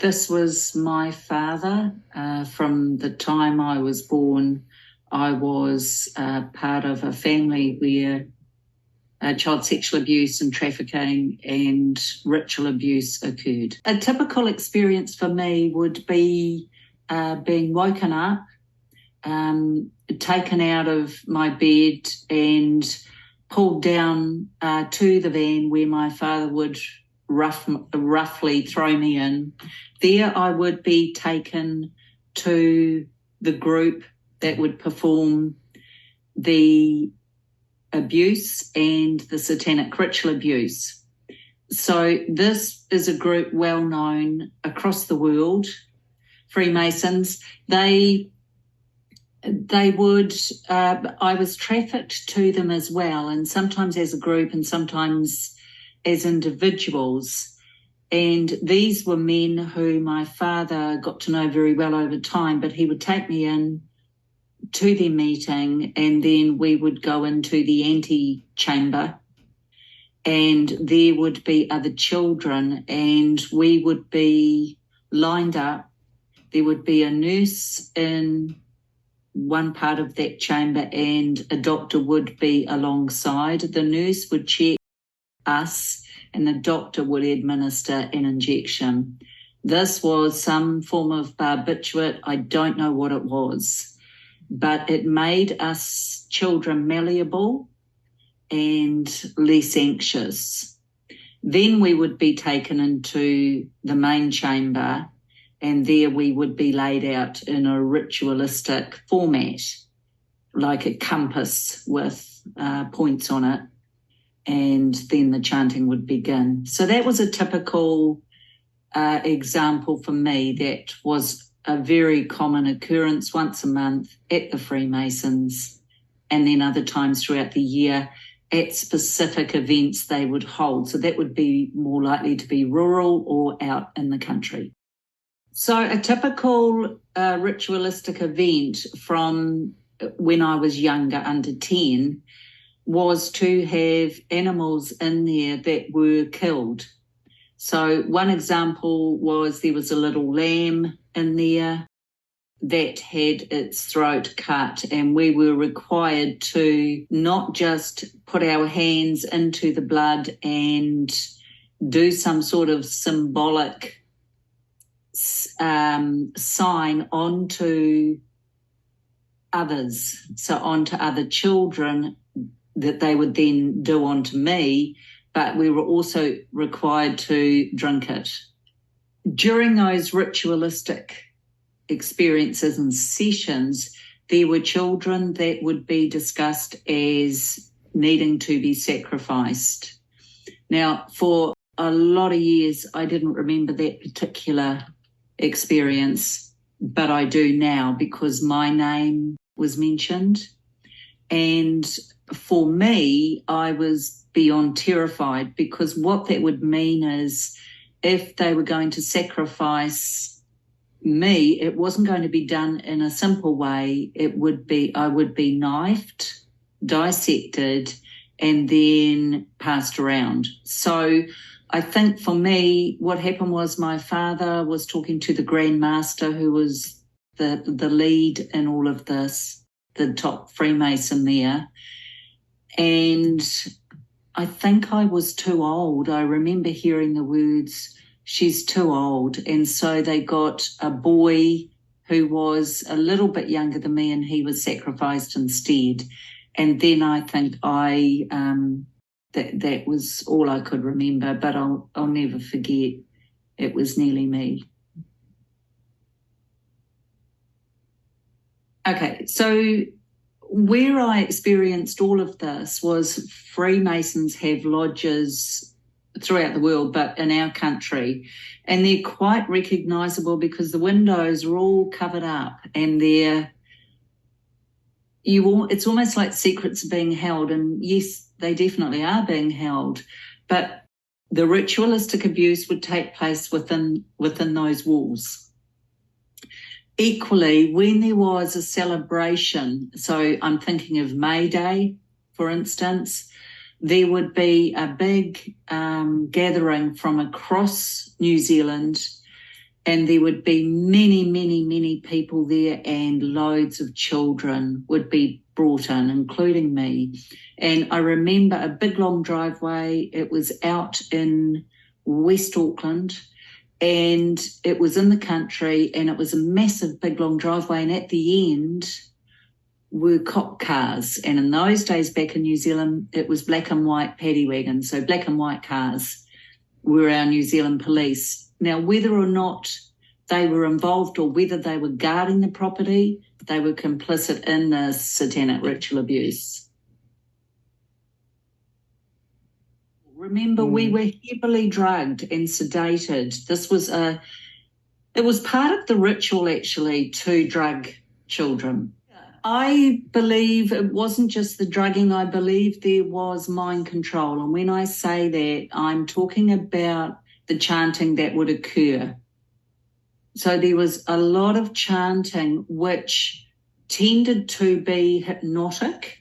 This was my father. From the time I was born, I was part of a family where child sexual abuse and trafficking and ritual abuse occurred. A typical experience for me would be being woken up, taken out of my bed and pulled down to the van where my father would roughly throw me in. There I would be taken to the group that would perform the abuse and the satanic ritual abuse. So this is a group well known across the world, Freemasons. I was trafficked to them as well, and sometimes as a group and sometimes as individuals. And these were men who my father got to know very well over time, but he would take me in to their meeting, and then we would go into the antechamber, and there would be other children, and we would be lined up. There would be a nurse in one part of that chamber and a doctor would be alongside. The nurse would check us and the doctor would administer an injection. This was some form of barbiturate. I don't know what it was, but it made us children malleable and less anxious. Then we would be taken into the main chamber, and there we would be laid out in a ritualistic format, like a compass with points on it, and then the chanting would begin. So that was a typical example for me. That was a very common occurrence once a month at the Freemasons, and then other times throughout the year at specific events they would hold. So that would be more likely to be rural or out in the country. So a typical ritualistic event from when I was younger, under 10, was to have animals in there that were killed. So one example was there was a little lamb in there that had its throat cut, and we were required to not just put our hands into the blood and do some sort of symbolic sign onto others, so onto other children that they would then do onto me, but we were also required to drink it. During those ritualistic experiences and sessions, there were children that would be discussed as needing to be sacrificed. Now, for a lot of years, I didn't remember that particular experience, but I do now because my name was mentioned. And for me, I was beyond terrified, because what that would mean is if they were going to sacrifice me, it wasn't going to be done in a simple way. I would be knifed, dissected, and then passed around. So I think for me, what happened was my father was talking to the Grand Master, who was the lead in all of this, the top Freemason there. And I think I was too old. I remember hearing the words, "She's too old." And so they got a boy who was a little bit younger than me, and he was sacrificed instead. And then I think that was all I could remember, but I'll never forget. It was nearly me. Okay, so where I experienced all of this was Freemasons have lodges throughout the world, but in our country, and they're quite recognisable because the windows are all covered up, and it's almost like secrets are being held, and yes, they definitely are being held, but the ritualistic abuse would take place within those walls. Equally, when there was a celebration, so I'm thinking of May Day, for instance, there would be a big gathering from across New Zealand, and there would be many, many, many people there, and loads of children would be brought in, including me. And I remember a big long driveway. It was out in West Auckland, and it was in the country, and it was a massive big long driveway, and at the end were cop cars. And in those days back in New Zealand, it was black and white paddy wagons, so black and white cars were our New Zealand police. Now, whether or not they were involved or whether they were guarding the property, they were complicit in the satanic ritual abuse. Remember, we were heavily drugged and sedated. It was part of the ritual, actually, to drug children. I believe it wasn't just the drugging. I believe there was mind control. And when I say that, I'm talking about the chanting that would occur. So there was a lot of chanting which tended to be hypnotic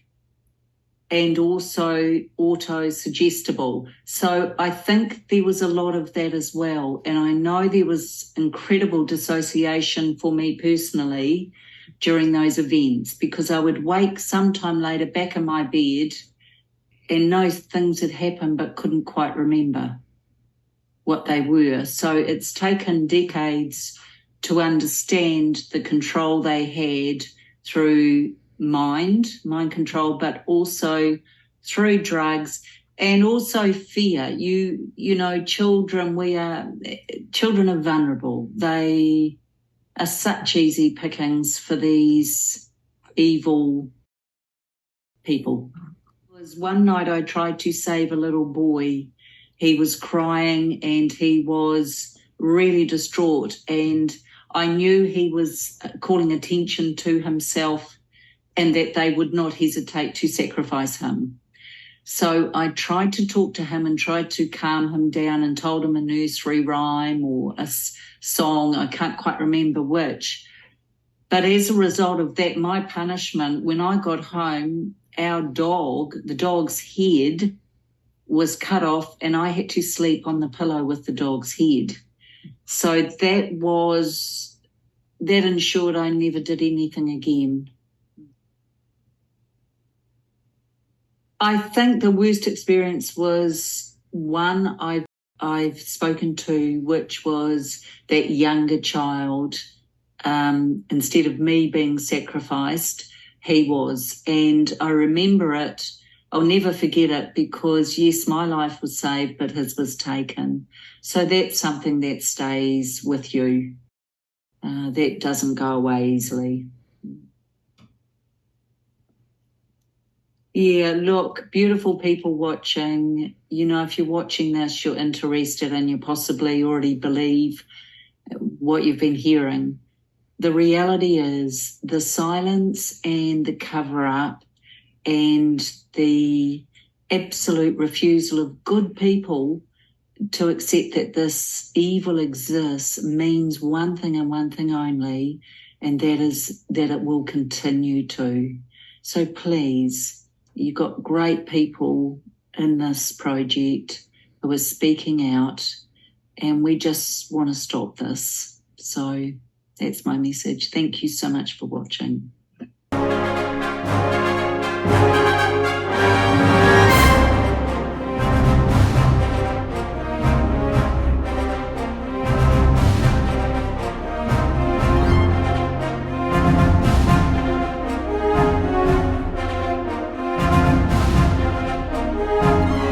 and also auto-suggestible. So I think there was a lot of that as well. And I know there was incredible dissociation for me personally during those events, because I would wake sometime later back in my bed and know things had happened but couldn't quite remember what they were. So it's taken decades to understand the control they had through mind control, but also through drugs and also fear. You know, children are vulnerable. They are such easy pickings for these evil people. It was one night I tried to save a little boy. He was crying and he was really distraught, and I knew he was calling attention to himself and that they would not hesitate to sacrifice him. So I tried to talk to him and tried to calm him down and told him a nursery rhyme or a song. I can't quite remember which. But as a result of that, my punishment, when I got home, the dog's head was cut off, and I had to sleep on the pillow with the dog's head. So that ensured I never did anything again. I think the worst experience was one I've spoken to, which was that younger child. Instead of me being sacrificed, he was. And I remember it. I'll never forget it, because, yes, my life was saved, but his was taken. So that's something that stays with you. That doesn't go away easily. Yeah, look, beautiful people watching. You know, if you're watching this, you're interested and you possibly already believe what you've been hearing. The reality is the silence and the cover-up and the absolute refusal of good people to accept that this evil exists means one thing and one thing only, and that is that it will continue to. So please, you've got great people in this project who are speaking out, and we just want to stop this. So that's my message. Thank you so much for watching.